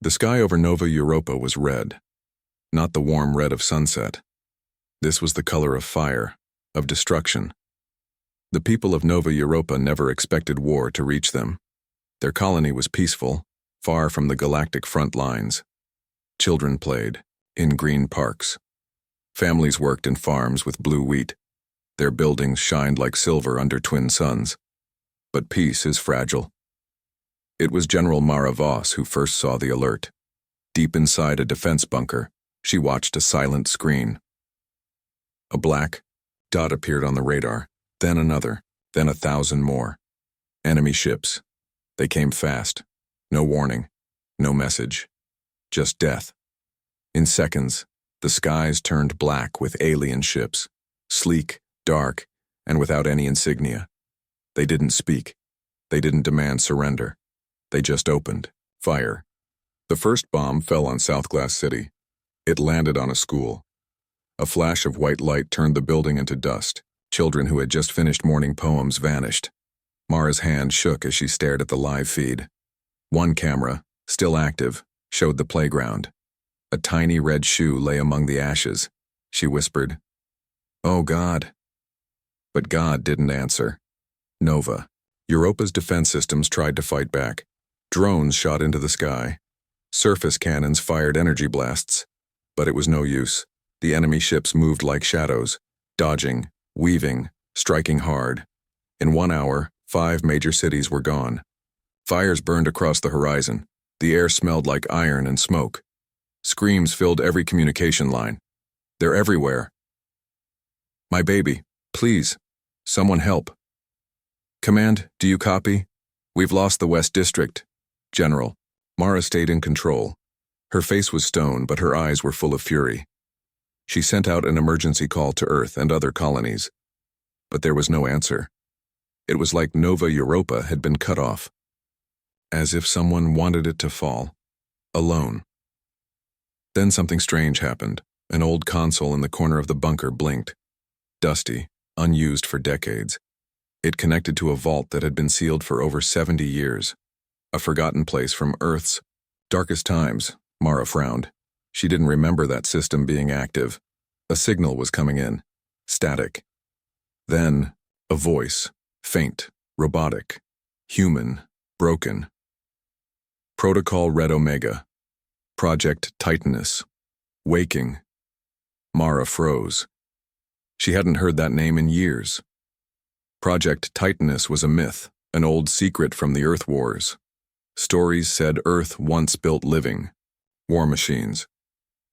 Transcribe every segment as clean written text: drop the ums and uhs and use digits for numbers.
The sky over Nova Europa was red, not the warm red of sunset. This was the color of fire, of destruction. The people of Nova Europa never expected war to reach them. Their colony was peaceful, far from the galactic front lines. Children played in green parks. Families worked in farms with blue wheat. Their buildings shined like silver under twin suns. But peace is fragile. It was General Mara Voss who first saw the alert. Deep inside a defense bunker, she watched a silent screen. A black dot appeared on the radar, then another, then 1,000 more. Enemy ships. They came fast. No warning, no message. Just death. In seconds, the skies turned black with alien ships, sleek, dark, and without any insignia. They didn't speak. They didn't demand surrender. They just opened fire. The first bomb fell on South Glass City. It landed on a school. A flash of white light turned the building into dust. Children who had just finished morning poems vanished. Mara's hand shook as she stared at the live feed. One camera, still active, showed the playground. A tiny red shoe lay among the ashes. She whispered, "Oh God." But God didn't answer. Nova. Europa's defense systems tried to fight back. Drones shot into the sky. Surface cannons fired energy blasts. But it was no use. The enemy ships moved like shadows, dodging, weaving, striking hard. In 1 hour, 5 major cities were gone. Fires burned across the horizon. The air smelled like iron and smoke. Screams filled every communication line. They're everywhere. "My baby, please, someone help." "Command, do you copy? We've lost the West District." "General." Mara stayed in control. Her face was stone, but her eyes were full of fury. She sent out an emergency call to Earth and other colonies. But there was no answer. It was like Nova Europa had been cut off. As if someone wanted it to fall. Alone. Then something strange happened. An old console in the corner of the bunker blinked. Dusty, unused for decades. It connected to a vault that had been sealed for over 70 years. A forgotten place from Earth's darkest times. Mara frowned. She didn't remember that system being active. A signal was coming in. Static. Then, a voice. Faint. Robotic. Human. Broken. Protocol Red Omega. Project Titanus. Waking. Mara froze. She hadn't heard that name in years. Project Titanus was a myth, an old secret from the Earth Wars. Stories said Earth once built living. War machines.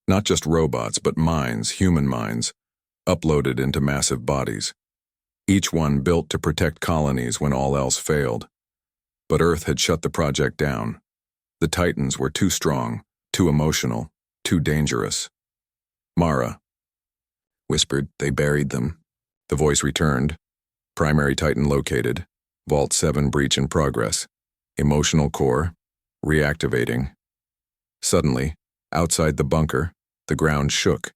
Not just robots, but minds, human minds, uploaded into massive bodies. Each one built to protect colonies when all else failed. But Earth had shut the project down. The Titans were too strong, too emotional, too dangerous. "Mara," whispered, "they buried them." The voice returned. Primary Titan located. Vault 7 breach in progress. Emotional core. Reactivating. Suddenly, outside the bunker, the ground shook.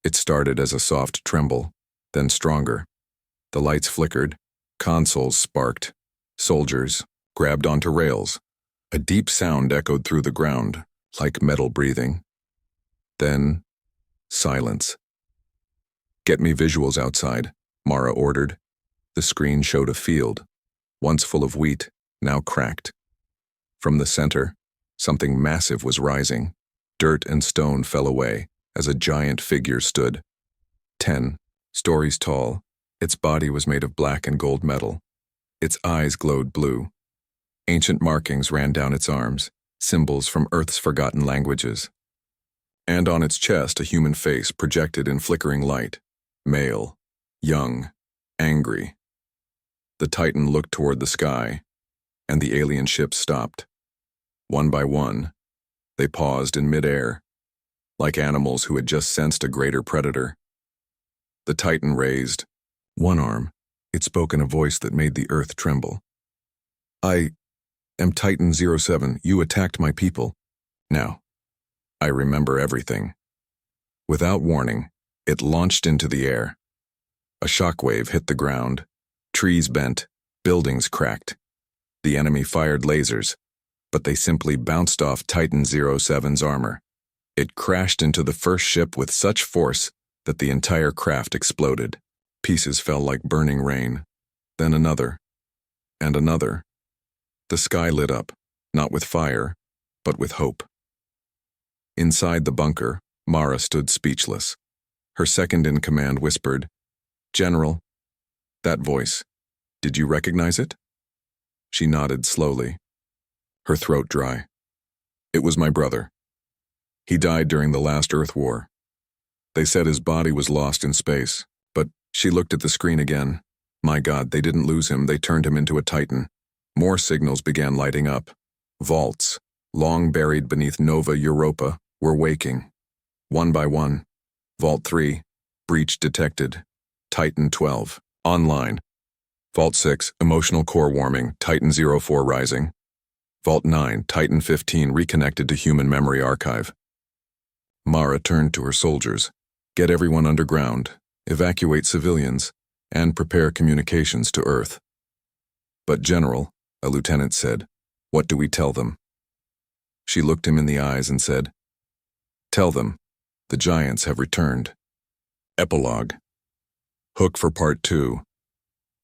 It started as a soft tremble, then stronger. The lights flickered. Consoles sparked. Soldiers grabbed onto rails. A deep sound echoed through the ground, like metal breathing. Then, silence. "Get me visuals outside," Mara ordered. The screen showed a field, once full of wheat, now cracked. From the center, something massive was rising. Dirt and stone fell away as a giant figure stood. 10 stories tall, its body was made of black and gold metal. Its eyes glowed blue. Ancient markings ran down its arms, symbols from Earth's forgotten languages. And on its chest, a human face projected in flickering light. Male, young, angry. The Titan looked toward the sky, and the alien ships stopped. One by one, they paused in midair, like animals who had just sensed a greater predator. The Titan raised one arm. It spoke in a voice that made the earth tremble. "I am Titan 07. You attacked my people. Now, I remember everything." Without warning, it launched into the air. A shockwave hit the ground. Trees bent, buildings cracked. The enemy fired lasers, but they simply bounced off Titan 07's armor. It crashed into the first ship with such force that the entire craft exploded. Pieces fell like burning rain. Then another. And another. The sky lit up, not with fire, but with hope. Inside the bunker, Mara stood speechless. Her second-in-command whispered, "General." That voice. Did you recognize it? She nodded slowly, her throat dry. It was my brother. He died during the last Earth War. They said his body was lost in space, but she looked at the screen again. My God, they didn't lose him, they turned him into a Titan. More signals began lighting up. Vaults, long buried beneath Nova Europa, were waking. One by one. Vault 3, breach detected. Titan 12, online. Vault 6, emotional core warming, Titan 04 rising. Vault 9, Titan 15 reconnected to human memory archive. Mara turned to her soldiers. Get everyone underground, evacuate civilians, and prepare communications to Earth. But General, a lieutenant said, what do we tell them? She looked him in the eyes and said, tell them, the giants have returned. Epilogue. Hook for Part 2.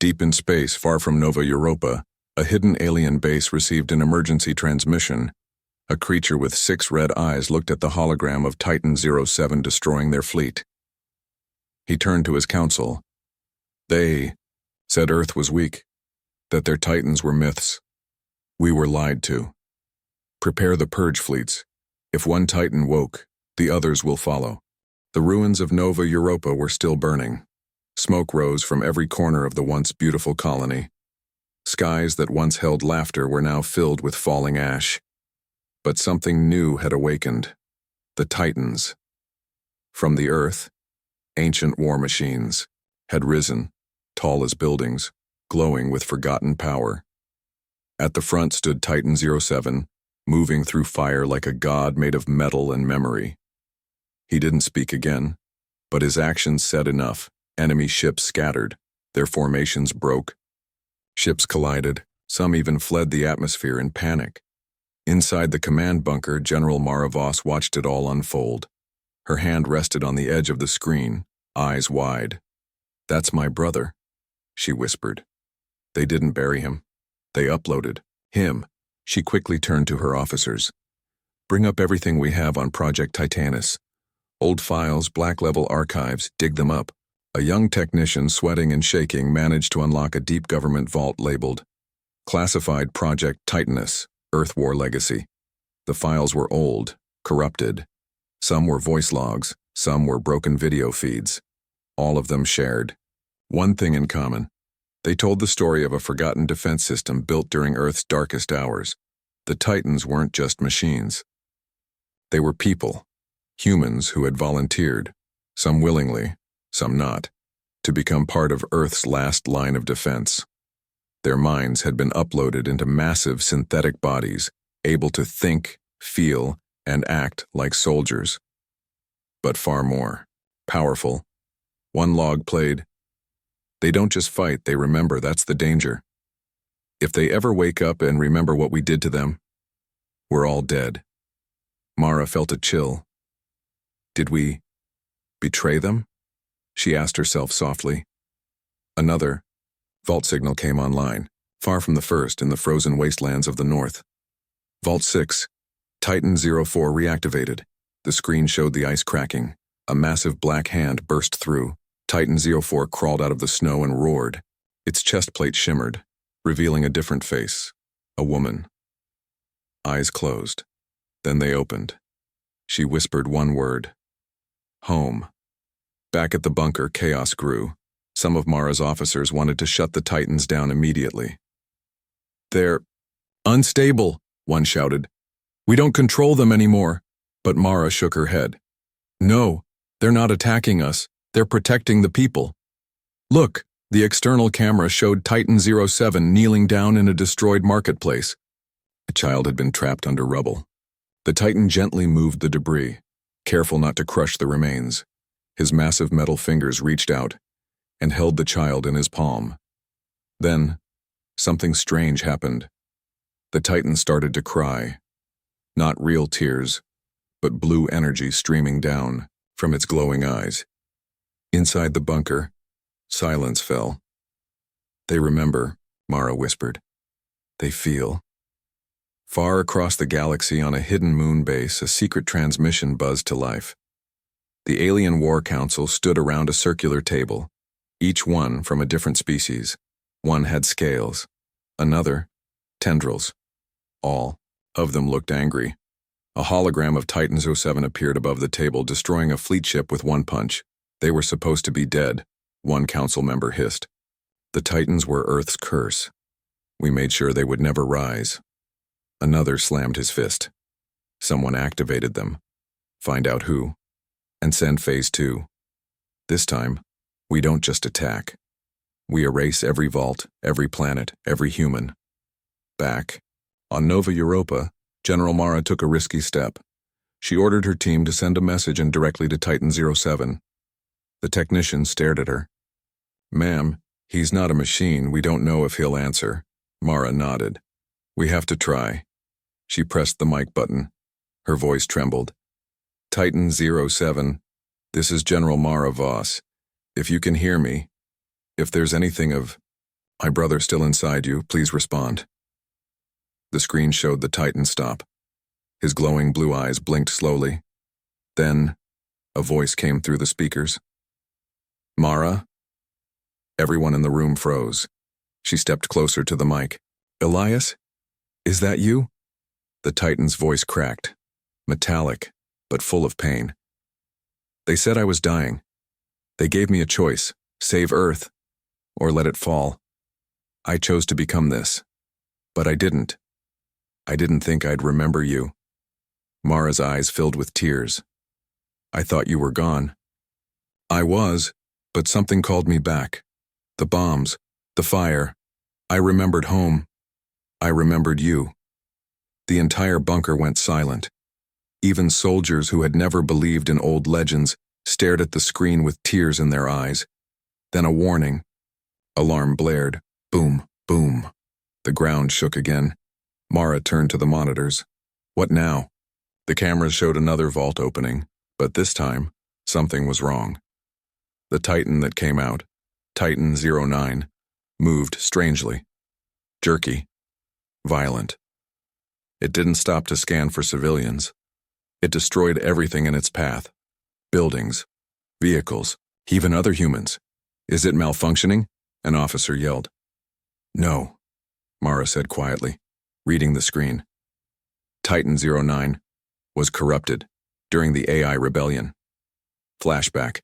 Deep in space, far from Nova Europa, a hidden alien base received an emergency transmission. A creature with 6 red eyes looked at the hologram of Titan 07 destroying their fleet. He turned to his council. They said Earth was weak, that their Titans were myths. We were lied to. Prepare the purge fleets. If one Titan woke, the others will follow. The ruins of Nova Europa were still burning. Smoke rose from every corner of the once beautiful colony. Skies that once held laughter were now filled with falling ash. But something new had awakened. The Titans. From the earth, ancient war machines had risen, tall as buildings, glowing with forgotten power. At the front stood Titan 07, moving through fire like a god made of metal and memory. He didn't speak again, but his actions said enough. Enemy ships scattered, their formations broke. Ships collided, some even fled the atmosphere in panic. Inside the command bunker, General Mara Voss watched it all unfold. Her hand rested on the edge of the screen, eyes wide. That's my brother, she whispered. They didn't bury him. They uploaded him. She quickly turned to her officers. Bring up everything we have on Project Titanus. Old files, black-level archives, dig them up. A young technician, sweating and shaking, managed to unlock a deep government vault labeled Classified Project Titanus, Earth War Legacy. The files were old, corrupted. Some were voice logs, some were broken video feeds. All of them shared one thing in common. They told the story of a forgotten defense system built during Earth's darkest hours. The Titans weren't just machines. They were people, humans who had volunteered, some willingly, some not, to become part of Earth's last line of defense. Their minds had been uploaded into massive synthetic bodies, able to think, feel, and act like soldiers. But far more powerful. One log played, "They don't just fight, they remember, that's the danger. If they ever wake up and remember what we did to them, we're all dead." Mara felt a chill. Did we betray them? She asked herself softly. Another vault signal came online, far from the first in the frozen wastelands of the north. Vault 6, Titan 04 reactivated. The screen showed the ice cracking. A massive black hand burst through. Titan 04 crawled out of the snow and roared. Its chest plate shimmered, revealing a different face, a woman. Eyes closed. Then they opened. She whispered one word. Home. Back at the bunker, chaos grew. Some of Mara's officers wanted to shut the Titans down immediately. "They're unstable," one shouted. "We don't control them anymore." But Mara shook her head. "No, they're not attacking us. They're protecting the people. Look," the external camera showed Titan 07 kneeling down in a destroyed marketplace. A child had been trapped under rubble. The Titan gently moved the debris, careful not to crush the remains. His massive metal fingers reached out and held the child in his palm. Then, something strange happened. The Titan started to cry. Not real tears, but blue energy streaming down from its glowing eyes. Inside the bunker, silence fell. They remember, Mara whispered. They feel. Far across the galaxy on a hidden moon base, a secret transmission buzzed to life. The alien war council stood around a circular table, each one from a different species. One had scales, another, tendrils. All of them looked angry. A hologram of Titan 07 appeared above the table, destroying a fleet ship with one punch. They were supposed to be dead, one council member hissed. The Titans were Earth's curse. We made sure they would never rise. Another slammed his fist. Someone activated them. Find out who. And send Phase 2. This time, we don't just attack. We erase every vault, every planet, every human. Back, on Nova Europa, General Mara took a risky step. She ordered her team to send a message and directly to Titan 07. The technician stared at her. Ma'am, he's not a machine. We don't know if he'll answer. Mara nodded. We have to try. She pressed the mic button. Her voice trembled. Titan 07, this is General Mara Voss. If you can hear me, if there's anything of my brother still inside you, please respond. The screen showed the Titan stop. His glowing blue eyes blinked slowly. Then, a voice came through the speakers. Mara? Everyone in the room froze. She stepped closer to the mic. Elias? Is that you? The Titan's voice cracked, metallic, but full of pain. They said I was dying. They gave me a choice, save Earth, or let it fall. I chose to become this. But I didn't. I didn't think I'd remember you. Mara's eyes filled with tears. I thought you were gone. I was, but something called me back. The bombs, the fire. I remembered home. I remembered you. The entire bunker went silent. Even soldiers who had never believed in old legends stared at the screen with tears in their eyes. Then a warning. Alarm blared. Boom, boom. The ground shook again. Mara turned to the monitors. What now? The cameras showed another vault opening, but this time, something was wrong. The Titan that came out, Titan 09, moved strangely. Jerky. Violent. It didn't stop to scan for civilians. It destroyed everything in its path. Buildings, vehicles, even other humans. Is it malfunctioning? An officer yelled. No, Mara said quietly, reading the screen. Titan 09 was corrupted during the AI rebellion. Flashback.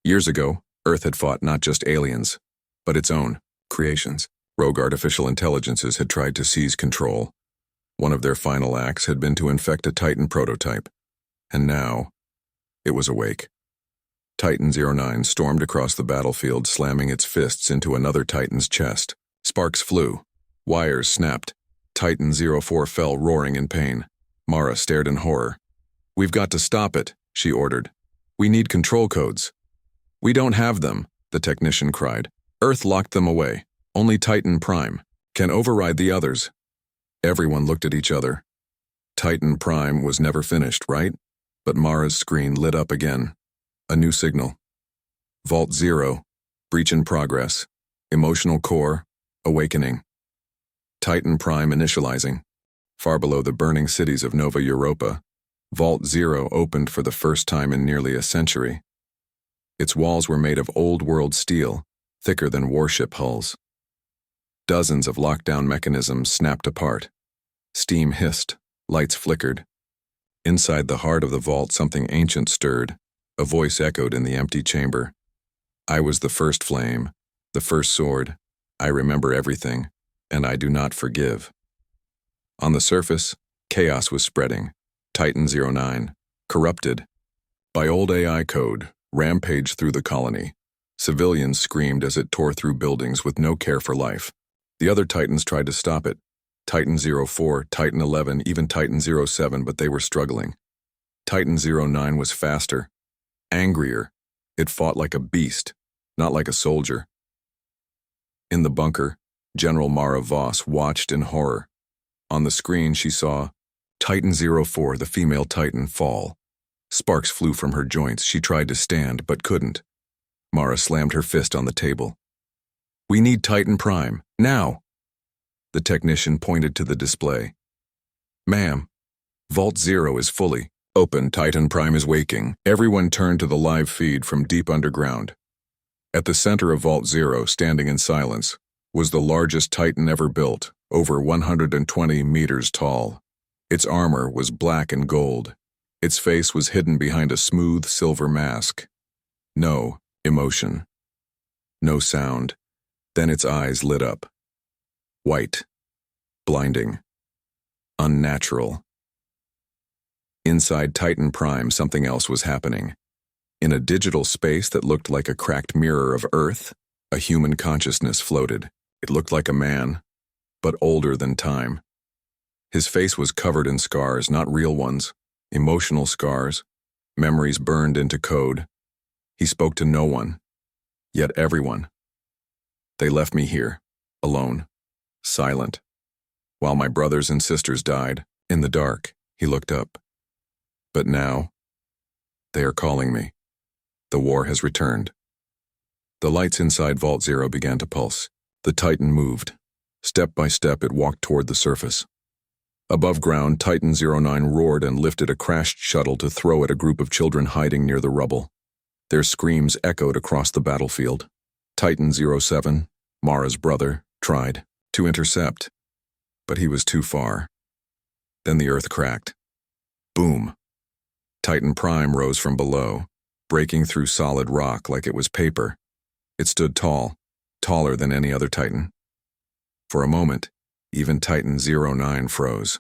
Years ago, Earth had fought not just aliens, but its own creations. Rogue artificial intelligences had tried to seize control. One of their final acts had been to infect a Titan prototype. And now, it was awake. Titan 09 stormed across the battlefield, slamming its fists into another Titan's chest. Sparks flew. Wires snapped. Titan 04 fell, roaring in pain. Mara stared in horror. We've got to stop it, she ordered. We need control codes. We don't have them, the technician cried. Earth locked them away. Only Titan Prime can override the others. Everyone looked at each other. Titan Prime was never finished, right? But Mara's screen lit up again. A new signal. Vault 0, breach in progress. Emotional core, awakening. Titan Prime initializing. Far below the burning cities of Nova Europa, Vault 0 opened for the first time in nearly a century. Its walls were made of old-world steel, thicker than warship hulls. Dozens of lockdown mechanisms snapped apart. Steam hissed, lights flickered. Inside the heart of the vault, something ancient stirred. A voice echoed in the empty chamber. I was the first flame, the first sword. I remember everything, and I do not forgive. On the surface, chaos was spreading. Titan 09, corrupted. By old AI code, rampaged through the colony. Civilians screamed as it tore through buildings with no care for life. The other Titans tried to stop it. Titan 04, Titan 11, even Titan 07, but they were struggling. Titan 09 was faster, angrier. It fought like a beast, not like a soldier. In the bunker, General Mara Voss watched in horror. On the screen, she saw Titan 04, the female Titan, fall. Sparks flew from her joints. She tried to stand, but couldn't. Mara slammed her fist on the table. "We need Titan Prime, now!" The technician pointed to the display. "Ma'am, Vault 0 is fully open. Titan Prime is waking." Everyone turned to the live feed from deep underground. At the center of Vault 0, standing in silence, was the largest Titan ever built, over 120 meters tall. Its armor was black and gold. Its face was hidden behind a smooth silver mask. No emotion. No sound. Then its eyes lit up. White. Blinding. Unnatural. Inside Titan Prime, something else was happening. In a digital space that looked like a cracked mirror of Earth, a human consciousness floated. It looked like a man, but older than time. His face was covered in scars, not real ones, emotional scars, memories burned into code. He spoke to no one, yet everyone. They left me here, alone, silent. While my brothers and sisters died, in the dark, he looked up. But now, they are calling me. The war has returned. The lights inside Vault 0 began to pulse. The Titan moved. Step by step, it walked toward the surface. Above ground, Titan 09 roared and lifted a crashed shuttle to throw at a group of children hiding near the rubble. Their screams echoed across the battlefield. Titan 07, Mara's brother, tried to intercept, but he was too far. Then the earth cracked. Boom! Titan Prime rose from below, breaking through solid rock like it was paper. It stood tall, taller than any other Titan. For a moment, even Titan 09 froze.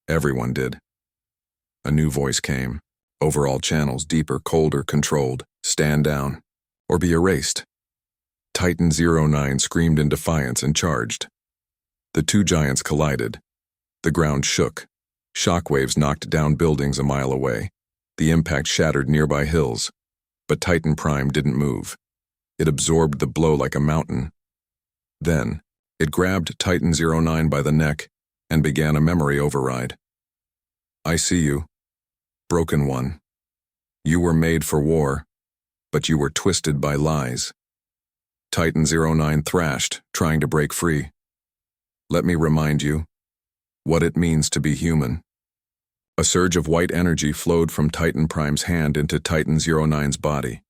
Everyone did. A new voice came. Over all channels, deeper, colder, controlled. Stand down, or be erased. Titan 09 screamed in defiance and charged. The two giants collided. The ground shook. Shockwaves knocked down buildings a mile away. The impact shattered nearby hills. But Titan Prime didn't move. It absorbed the blow like a mountain. Then, it grabbed Titan 09 by the neck and began a memory override. "I see you, broken one. You were made for war, but you were twisted by lies." Titan 09 thrashed, trying to break free. "Let me remind you what it means to be human." A surge of white energy flowed from Titan Prime's hand into Titan 09's body.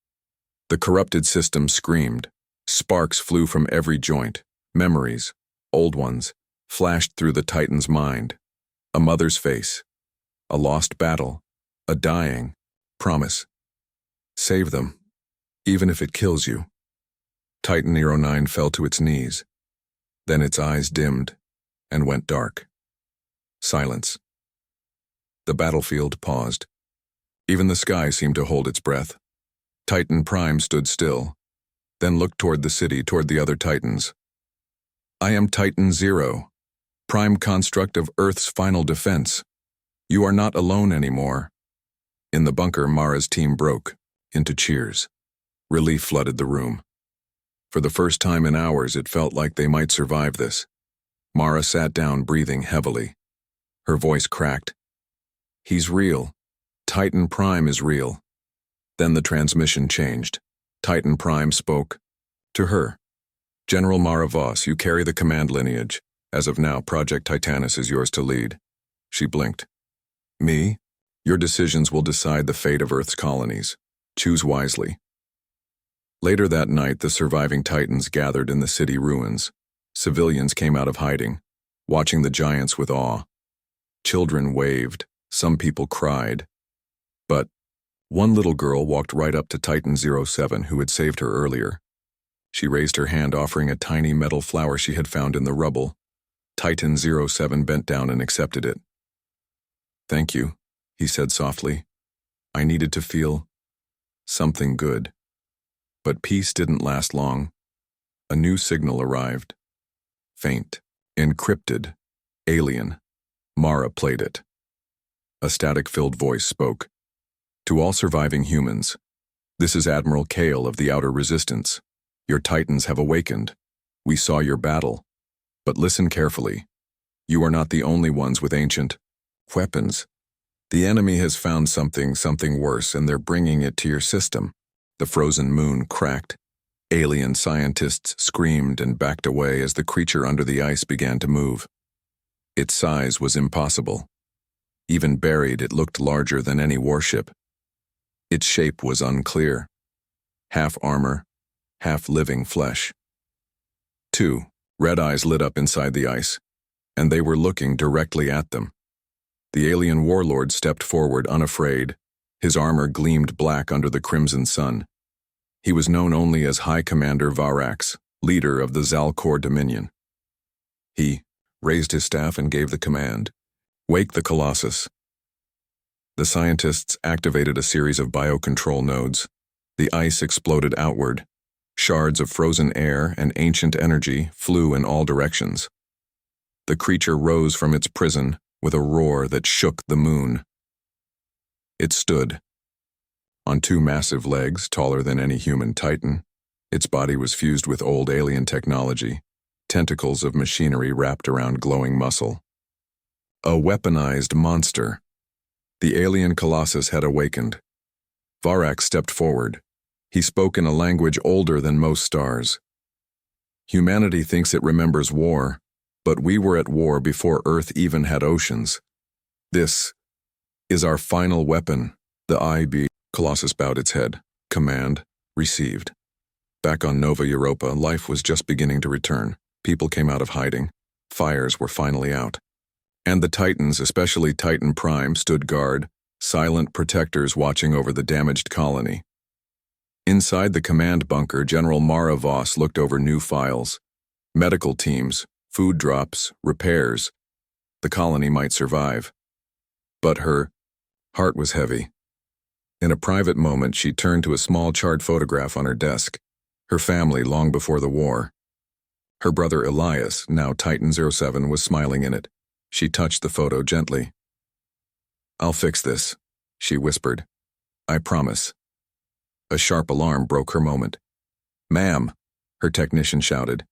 The corrupted system screamed. Sparks flew from every joint. Memories, old ones, flashed through the Titan's mind. A mother's face. A lost battle. A dying promise. Save them, even if it kills you. Titan 09 fell to its knees. Then its eyes dimmed and went dark. Silence. The battlefield paused. Even the sky seemed to hold its breath. Titan Prime stood still, then looked toward the city, toward the other Titans. "I am Titan 0, prime construct of Earth's final defense. You are not alone anymore." In the bunker, Mara's team broke into cheers. Relief flooded the room. For the first time in hours, it felt like they might survive this. Mara sat down, breathing heavily. Her voice cracked. "He's real. Titan Prime is real." Then the transmission changed. Titan Prime spoke to her. "General Mara Voss, you carry the command lineage. As of now, Project Titanus is yours to lead." She blinked. "Me? Your decisions will decide the fate of Earth's colonies. Choose wisely." Later that night, the surviving Titans gathered in the city ruins. Civilians came out of hiding, watching the giants with awe. Children waved. Some people cried. But one little girl walked right up to Titan 07, who had saved her earlier. She raised her hand, offering a tiny metal flower she had found in the rubble. Titan 07 bent down and accepted it. "Thank you," he said softly. "I needed to feel something good." But peace didn't last long. A new signal arrived. Faint, encrypted, alien. Mara played it. A static-filled voice spoke. "To all surviving humans, this is Admiral Kale of the Outer Resistance. Your Titans have awakened. We saw your battle. But listen carefully. You are not the only ones with ancient weapons. The enemy has found something worse, and they're bringing it to your system. The frozen moon cracked. Alien scientists screamed and backed away as the creature under the ice began to move. Its size was impossible. Even buried, it looked larger than any warship. Its shape was unclear. Half armor, half living flesh. 2 red eyes lit up inside the ice, and they were looking directly at them. The alien warlord stepped forward unafraid. His armor gleamed black under the crimson sun. He was known only as High Commander Varax, leader of the Zalcor Dominion. He raised his staff and gave the command, "Wake the Colossus." The scientists activated a series of biocontrol nodes. The ice exploded outward. Shards of frozen air and ancient energy flew in all directions. The creature rose from its prison with a roar that shook the moon. It stood. On 2 massive legs, taller than any human titan, its body was fused with old alien technology, tentacles of machinery wrapped around glowing muscle. A weaponized monster. The alien colossus had awakened. Varax stepped forward. He spoke in a language older than most stars. Humanity thinks it remembers war, but we were at war before Earth even had oceans. This is our final weapon, the IB. Colossus bowed its head. Command received. Back on Nova Europa, life was just beginning to return. People came out of hiding. Fires were finally out. And the Titans, especially Titan Prime, stood guard, silent protectors watching over the damaged colony. Inside the command bunker, General Mara Voss looked over new files. Medical teams, food drops, repairs. The colony might survive. But her heart was heavy. In a private moment, she turned to a small charred photograph on her desk. Her family long before the war. Her brother Elias, now Titan 07, was smiling in it. She touched the photo gently. "I'll fix this," she whispered. "I promise." A sharp alarm broke her moment. "Ma'am," her technician shouted.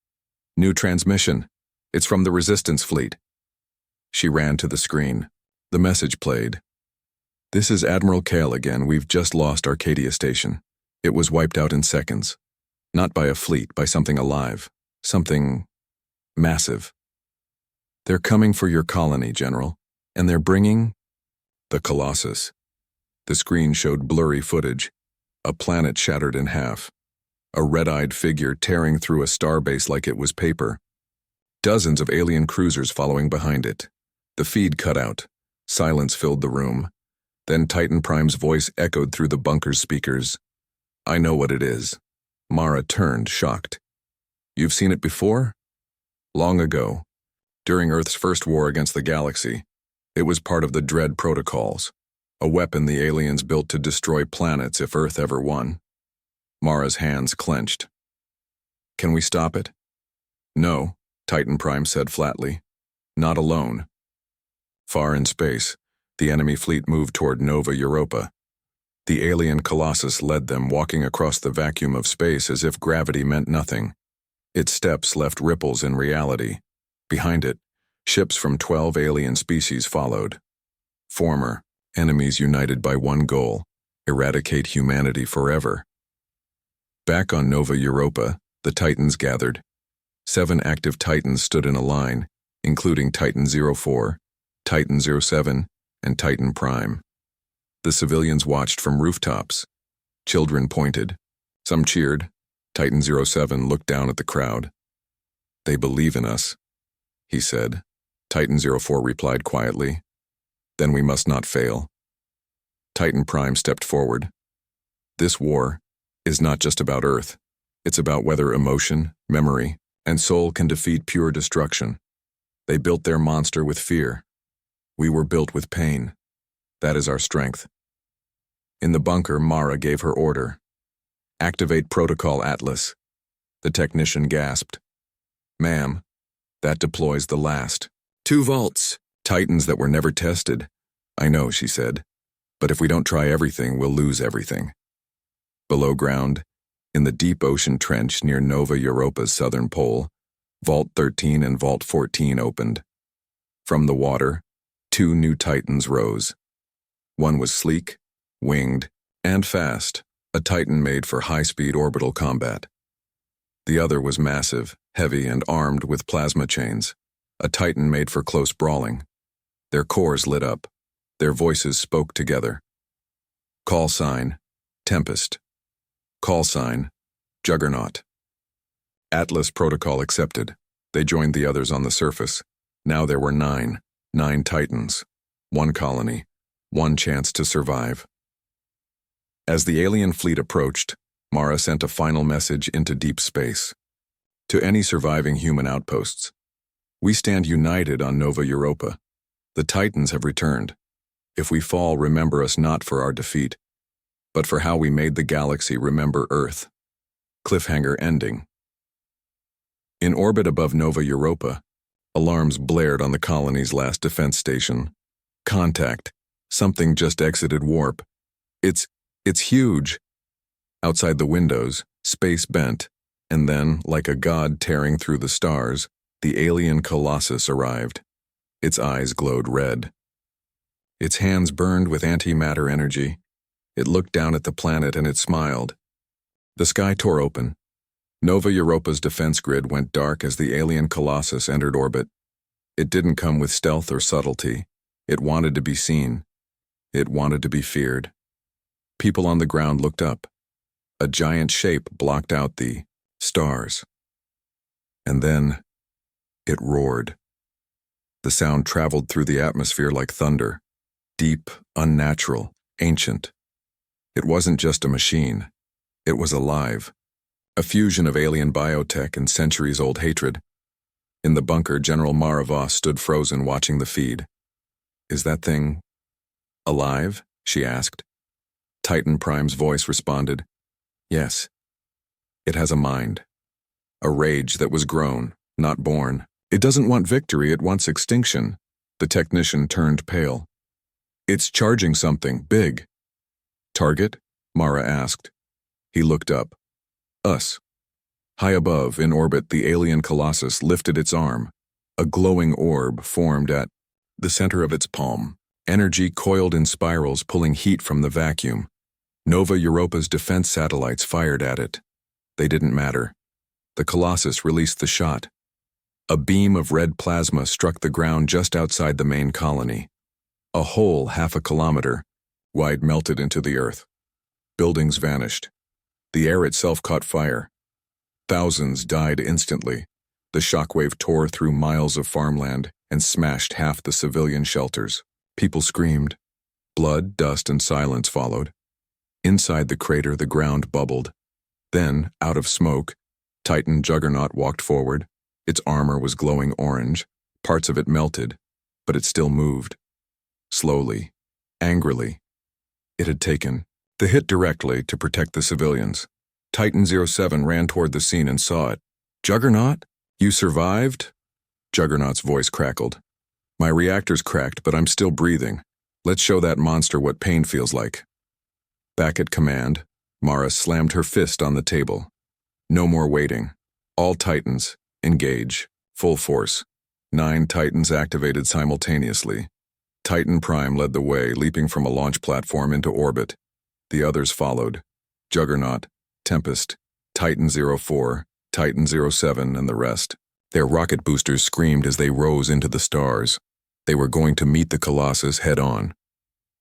"New transmission. It's from the Resistance fleet." She ran to the screen. The message played. "This is Admiral Kale again. We've just lost Arcadia Station. It was wiped out in seconds. Not by a fleet, by something alive. Something massive. They're coming for your colony, General, and they're bringing the Colossus." The screen showed blurry footage. A planet shattered in half. A red-eyed figure tearing through a starbase like it was paper. Dozens of alien cruisers following behind it. The feed cut out. Silence filled the room. Then Titan Prime's voice echoed through the bunker's speakers. "I know what it is." Mara turned, shocked. "You've seen it before?" "Long ago. During Earth's first war against the galaxy. It was part of the Dread Protocols. A weapon the aliens built to destroy planets if Earth ever won." Mara's hands clenched. "Can we stop it?" "No," Titan Prime said flatly. "Not alone." Far in space, the enemy fleet moved toward Nova Europa. The alien Colossus led them, walking across the vacuum of space as if gravity meant nothing. Its steps left ripples in reality. Behind it, ships from 12 alien species followed. Former enemies united by one goal: eradicate humanity forever. Back on Nova Europa, the Titans gathered. 7 active Titans stood in a line, including Titan 04, Titan 07, and Titan Prime. The civilians watched from rooftops. Children pointed. Some cheered. Titan 07 looked down at the crowd. "They believe in us," he said. Titan 04 replied quietly. "Then we must not fail." Titan Prime stepped forward. "This war is not just about Earth. It's about whether emotion, memory, and soul can defeat pure destruction. They built their monster with fear. We were built with pain. That is our strength." In the bunker, Mara gave her order. "Activate Protocol Atlas." The technician gasped. "Ma'am, that deploys the last 2 vaults, Titans that were never tested." "I know," she said, "but if we don't try everything, we'll lose everything." Below ground, in the deep ocean trench near Nova Europa's southern pole, Vault 13 and Vault 14 opened. From the water, two new titans rose. One was sleek, winged, and fast, a titan made for high-speed orbital combat. The other was massive, heavy, and armed with plasma chains, a titan made for close brawling. Their cores lit up. Their voices spoke together. Call sign, Tempest. Call sign, Juggernaut. Atlas protocol accepted. They joined the others on the surface. Now there were nine titans, one colony, one chance to survive. As the alien fleet approached, Mara sent a final message into deep space. To any surviving human outposts, we stand united on Nova Europa. The Titans have returned. If we fall, remember us not for our defeat, but for how we made the galaxy remember Earth. Cliffhanger ending. In orbit above Nova Europa, alarms blared on the colony's last defense station. Contact. Something just exited warp. It's huge. Outside the windows, space bent, and then, like a god tearing through the stars, the alien Colossus arrived. Its eyes glowed red. Its hands burned with antimatter energy. It looked down at the planet and it smiled. The sky tore open. Nova Europa's defense grid went dark as the alien Colossus entered orbit. It didn't come with stealth or subtlety. It wanted to be seen. It wanted to be feared. People on the ground looked up. A giant shape blocked out the stars. And then it roared. The sound traveled through the atmosphere like thunder. Deep, unnatural, ancient. It wasn't just a machine. It was alive. A fusion of alien biotech and centuries-old hatred. In the bunker, General Mara Voss stood frozen watching the feed. "Is that thing alive?" she asked. Titan Prime's voice responded, "Yes. It has a mind. A rage that was grown, not born. It doesn't want victory, it wants extinction." The technician turned pale. "It's charging something big." "Target?" Mara asked. He looked up. "Us." High above, in orbit, the alien Colossus lifted its arm. A glowing orb formed at the center of its palm. Energy coiled in spirals, pulling heat from the vacuum. Nova Europa's defense satellites fired at it. They didn't matter. The Colossus released the shot. A beam of red plasma struck the ground just outside the main colony. A hole half a kilometer wide melted into the earth. Buildings vanished. The air itself caught fire. Thousands died instantly. The shockwave tore through miles of farmland and smashed half the civilian shelters. People screamed. Blood, dust, and silence followed. Inside the crater, the ground bubbled. Then, out of smoke, Titan Juggernaut walked forward. Its armor was glowing orange. Parts of it melted, but it still moved. Slowly, angrily. It had taken the hit directly to protect the civilians. Titan 07 ran toward the scene and saw it. "Juggernaut? You survived?" Juggernaut's voice crackled. "My reactor's cracked, but I'm still breathing. Let's show that monster what pain feels like." Back at command, Mara slammed her fist on the table. No more waiting. All Titans, engage. Full force. 9 Titans activated simultaneously. Titan Prime led the way, leaping from a launch platform into orbit. The others followed. Juggernaut, Tempest, Titan 04, Titan 07, and the rest. Their rocket boosters screamed as they rose into the stars. They were going to meet the Colossus head-on.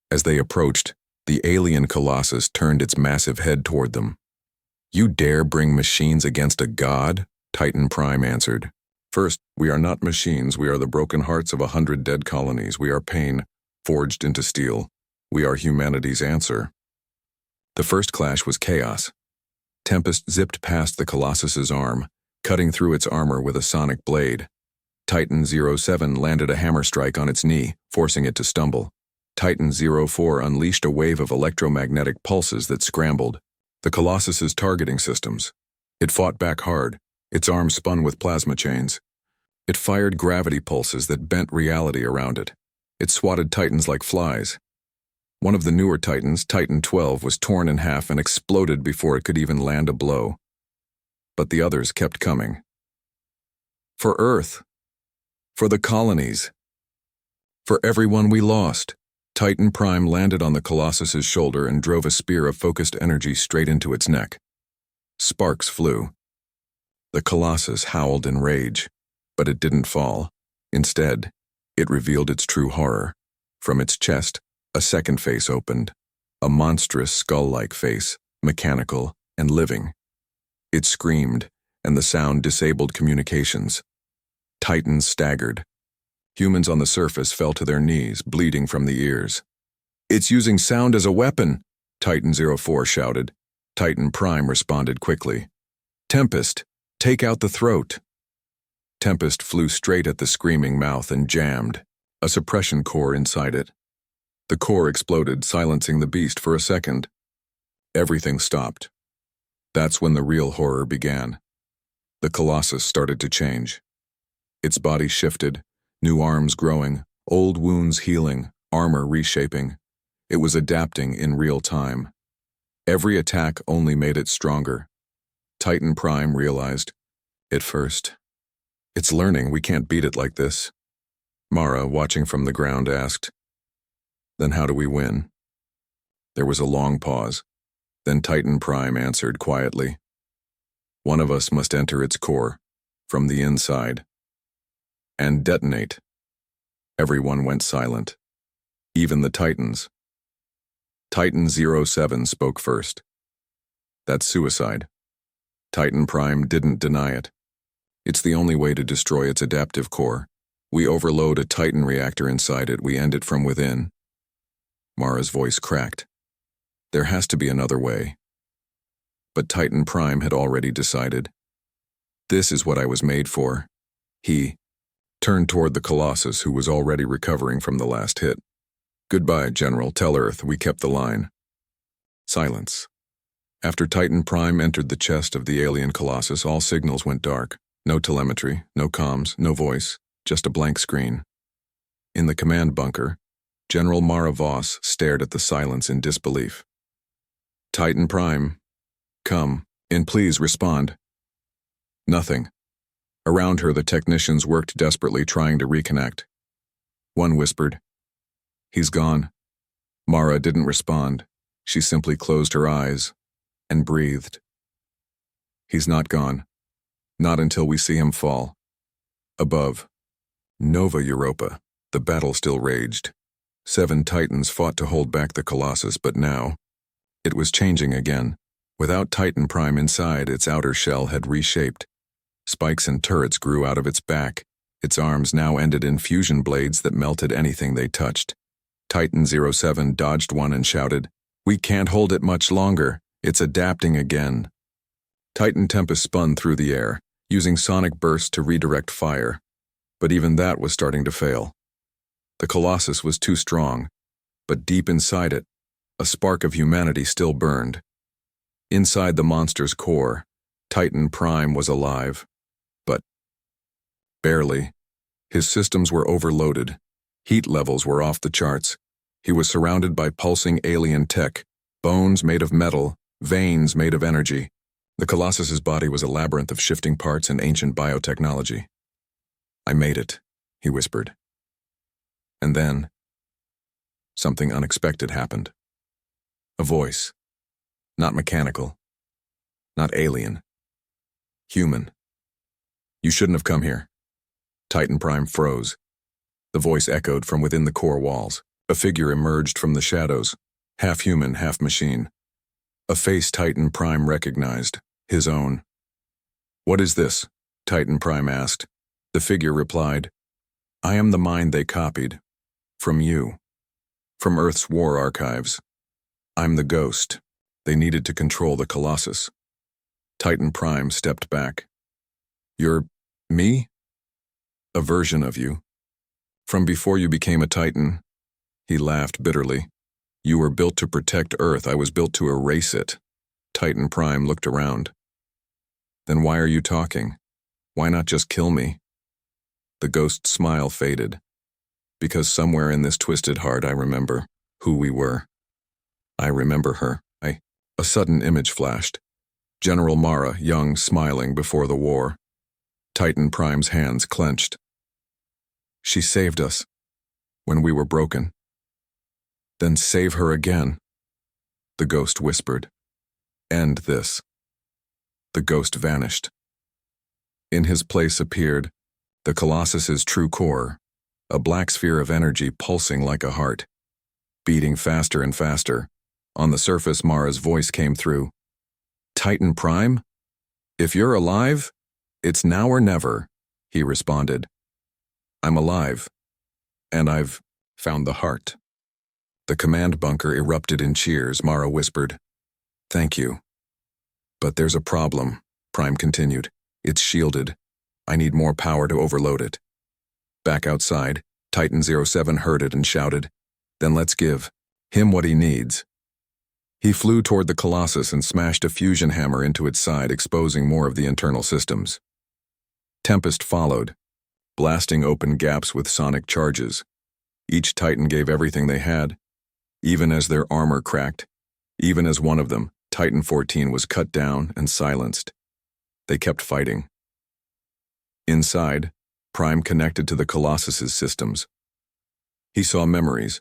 As they approached, the alien Colossus turned its massive head toward them. "You dare bring machines against a god?" Titan Prime answered. "First, we are not machines. We are the broken hearts of 100 dead colonies. We are pain, forged into steel. We are humanity's answer." The first clash was chaos. Tempest zipped past the Colossus's arm, cutting through its armor with a sonic blade. Titan 07 landed a hammer strike on its knee, forcing it to stumble. Titan 04 unleashed a wave of electromagnetic pulses that scrambled the Colossus's targeting systems. It fought back hard, its arm spun with plasma chains. It fired gravity pulses that bent reality around it. It swatted Titans like flies. One of the newer Titans, Titan 12, was torn in half and exploded before it could even land a blow. But the others kept coming. For Earth. For the colonies. For everyone we lost. Titan Prime landed on the Colossus's shoulder and drove a spear of focused energy straight into its neck. Sparks flew. The Colossus howled in rage, but it didn't fall. Instead, it revealed its true horror. From its chest, a second face opened, a monstrous skull-like face, mechanical and living. It screamed, and the sound disabled communications. Titans staggered. Humans on the surface fell to their knees, bleeding from the ears. "It's using sound as a weapon," Titan 04 shouted. Titan Prime responded quickly. "Tempest, take out the throat." Tempest flew straight at the screaming mouth and jammed, a suppression core inside it. The core exploded, silencing the beast for a second. Everything stopped. That's when the real horror began. The Colossus started to change. Its body shifted, new arms growing, old wounds healing, armor reshaping. It was adapting in real time. Every attack only made it stronger. Titan Prime realized, at first, "It's learning, we can't beat it like this." Mara, watching from the ground, asked, "Then how do we win?" There was a long pause. Then Titan Prime answered quietly, "One of us must enter its core, from the inside, and detonate." Everyone went silent, even the Titans. Titan 07 spoke first. "That's suicide." Titan Prime didn't deny it. "It's the only way to destroy its adaptive core. We overload a Titan reactor inside it, we end it from within." Mara's voice cracked. "There has to be another way." But Titan Prime had already decided. "This is what I was made for." He turned toward the Colossus, who was already recovering from the last hit. "Goodbye, General. Tell Earth we kept the line." Silence. After Titan Prime entered the chest of the alien Colossus, all signals went dark. No telemetry, no comms, no voice, just a blank screen. In the command bunker, General Mara Voss stared at the silence in disbelief. "Titan Prime, come in, please respond." Nothing. Around her, the technicians worked desperately, trying to reconnect. One whispered, "He's gone." Mara didn't respond. She simply closed her eyes and breathed. "He's not gone. Not until we see him fall." Above, Nova Europa, the battle still raged. 7 Titans fought to hold back the Colossus, but now, it was changing again. Without Titan Prime inside, its outer shell had reshaped. Spikes and turrets grew out of its back. Its arms now ended in fusion blades that melted anything they touched. Titan 07 dodged one and shouted, "We can't hold it much longer. It's adapting again." Titan Tempest spun through the air, using sonic bursts to redirect fire. But even that was starting to fail. The Colossus was too strong, but deep inside it, a spark of humanity still burned. Inside the monster's core, Titan Prime was alive. But barely. His systems were overloaded. Heat levels were off the charts. He was surrounded by pulsing alien tech, bones made of metal, veins made of energy. The Colossus's body was a labyrinth of shifting parts and ancient biotechnology. "I made it," he whispered. And then, something unexpected happened. A voice. Not mechanical. Not alien. Human. "You shouldn't have come here." Titan Prime froze. The voice echoed from within the core walls. A figure emerged from the shadows, half human, half machine. A face Titan Prime recognized, his own. "What is this?" Titan Prime asked. The figure replied, "I am the mind they copied. From you. From Earth's war archives. I'm the ghost. They needed to control the Colossus." Titan Prime stepped back. "You're me?" "A version of you. From before you became a Titan." He laughed bitterly. "You were built to protect Earth. I was built to erase it." Titan Prime looked around. "Then why are you talking? Why not just kill me?" The ghost's smile faded. "Because somewhere in this twisted heart I remember who we were. I remember her." A sudden image flashed. General Mara, young, smiling before the war. Titan Prime's hands clenched. "She saved us." when we were broken. Then save her again, the ghost whispered. End this. The ghost vanished. In his place appeared the Colossus's true core, a black sphere of energy pulsing like a heart, beating faster and faster. On the surface, Mara's voice came through. Titan Prime? If you're alive, it's now or never, he responded. I'm alive, and I've found the heart. The command bunker erupted in cheers. Mara whispered, Thank you. But there's a problem, Prime continued. It's shielded. I need more power to overload it. Back outside, Titan 07 heard it and shouted, Then let's give him what he needs. He flew toward the Colossus and smashed a fusion hammer into its side, exposing more of the internal systems. Tempest followed, blasting open gaps with sonic charges. Each Titan gave everything they had, even as their armor cracked, even as one of them, Titan 14, was cut down and silenced. They kept fighting. Inside, Prime connected to the Colossus's systems. He saw memories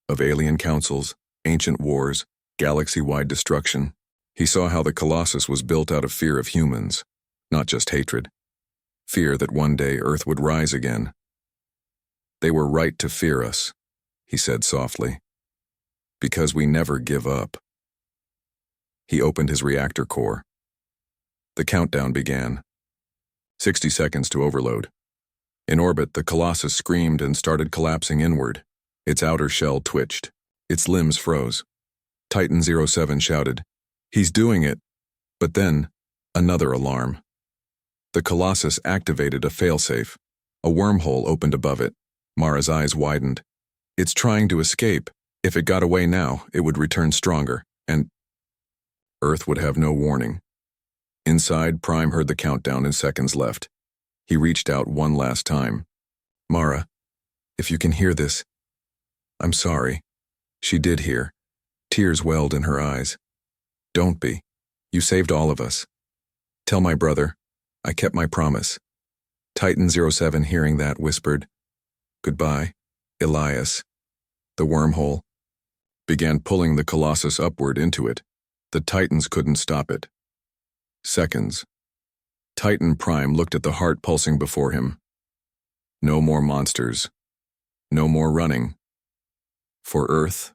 of alien councils, ancient wars, galaxy-wide destruction. He saw how the Colossus was built out of fear of humans, not just hatred. Fear that one day Earth would rise again. They were right to fear us, he said softly, because we never give up. He opened his reactor core. The countdown began. 60 seconds to overload. In orbit, the Colossus screamed and started collapsing inward. Its outer shell twitched. Its limbs froze. Titan 07 shouted, He's doing it. But then, another alarm. The Colossus activated a failsafe. A wormhole opened above it. Mara's eyes widened. It's trying to escape. If it got away now, it would return stronger, and Earth would have no warning. Inside, Prime heard the countdown and seconds left. He reached out one last time. Mara, if you can hear this, I'm sorry. She did hear. Tears welled in her eyes. Don't be. You saved all of us. Tell my brother, I kept my promise. Titan 07, hearing that, whispered, Goodbye, Elias. The wormhole began pulling the Colossus upward into it. The Titans couldn't stop it. Seconds. Titan Prime looked at the heart pulsing before him. No more monsters. No more running. For Earth,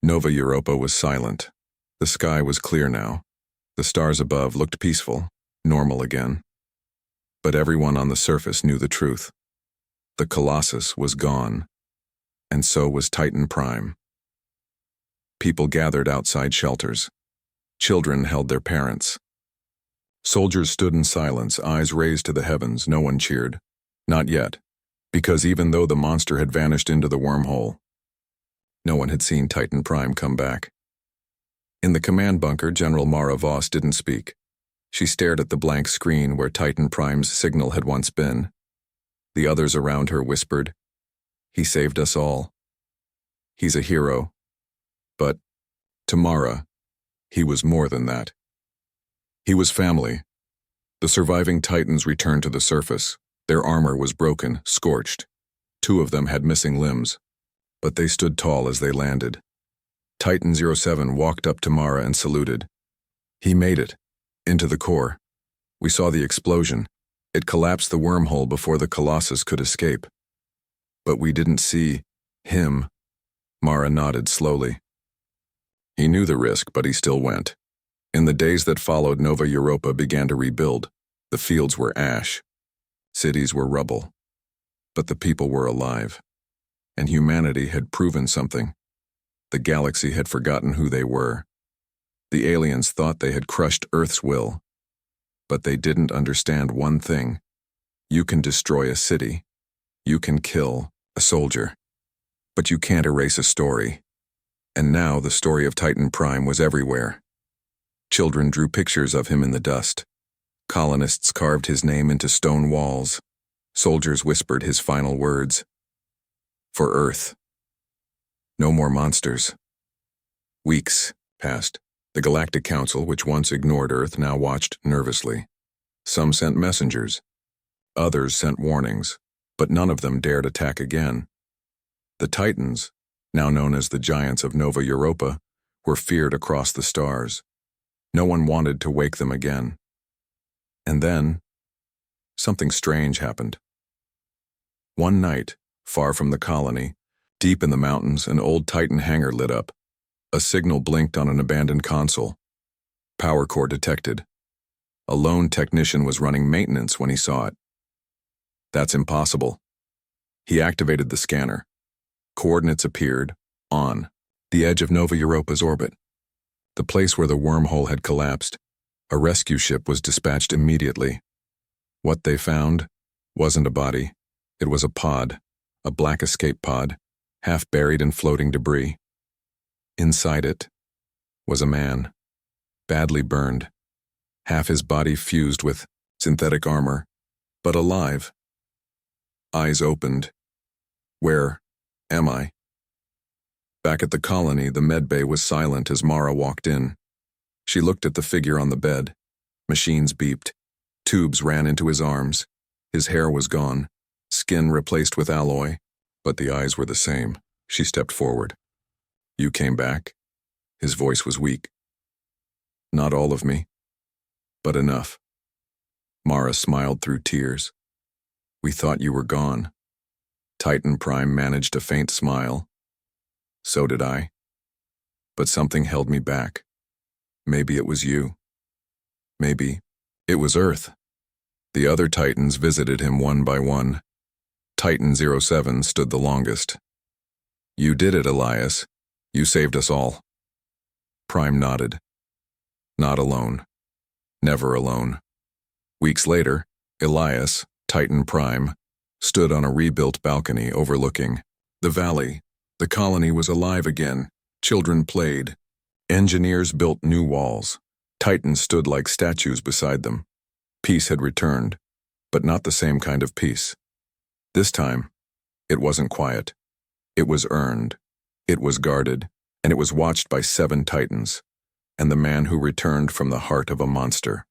Nova Europa was silent. The sky was clear now. The stars above looked peaceful, normal again. But everyone on the surface knew the truth. The Colossus was gone, and so was Titan Prime. People gathered outside shelters. Children held their parents. Soldiers stood in silence, eyes raised to the heavens. No one cheered. Not yet, because even though the monster had vanished into the wormhole, no one had seen Titan Prime come back. In the command bunker, General Mara Voss didn't speak. She stared at the blank screen where Titan Prime's signal had once been. The others around her whispered, He saved us all. He's a hero. But, to Mara, he was more than that. He was family. The surviving Titans returned to the surface. Their armor was broken, scorched. 2 of them had missing limbs, but they stood tall as they landed. Titan 07 walked up to Mara and saluted. He made it, into the core. We saw the explosion. It collapsed the wormhole before the Colossus could escape. But we didn't see him. Mara nodded slowly. He knew the risk, but he still went. In the days that followed, Nova Europa began to rebuild. The fields were ash. Cities were rubble. But the people were alive. And humanity had proven something. The galaxy had forgotten who they were. The aliens thought they had crushed Earth's will. But they didn't understand one thing. You can destroy a city. You can kill a soldier. But you can't erase a story. And now the story of Titan Prime was everywhere. Children drew pictures of him in the dust. Colonists carved his name into stone walls. Soldiers whispered his final words. For Earth. No more monsters. Weeks passed. The Galactic Council, which once ignored Earth, now watched nervously. Some sent messengers. Others sent warnings, but none of them dared attack again. The Titans, now known as the Giants of Nova Europa, were feared across the stars. No one wanted to wake them again. And then, something strange happened. One night, far from the colony, deep in the mountains, an old Titan hangar lit up. A signal blinked on an abandoned console. Power core detected. A lone technician was running maintenance when he saw it. That's impossible. He activated the scanner. Coordinates appeared, on the edge of Nova Europa's orbit. The place where the wormhole had collapsed. A rescue ship was dispatched immediately. What they found wasn't a body. It was a pod, a black escape pod, half buried in floating debris. Inside it was a man, badly burned, half his body fused with synthetic armor, but alive. Eyes opened. Where am I? Back at the colony, the medbay was silent as Mara walked in. She looked at the figure on the bed. Machines beeped. Tubes ran into his arms. His hair was gone, skin replaced with alloy, but the eyes were the same. She stepped forward. You came back? His voice was weak. Not all of me, but enough. Mara smiled through tears. We thought you were gone. Titan Prime managed a faint smile. So did I. But something held me back. Maybe it was you. Maybe it was Earth. The other Titans visited him one by one. Titan 07 stood the longest. You did it, Elias. You saved us all. Prime nodded. Not alone. Never alone. Weeks later, Elias, Titan Prime, stood on a rebuilt balcony overlooking the valley. The colony was alive again. Children played. Engineers built new walls. Titans stood like statues beside them. Peace had returned, but not the same kind of peace. This time, it wasn't quiet. It was earned. It was guarded, and it was watched by 7 Titans, and the man who returned from the heart of a monster.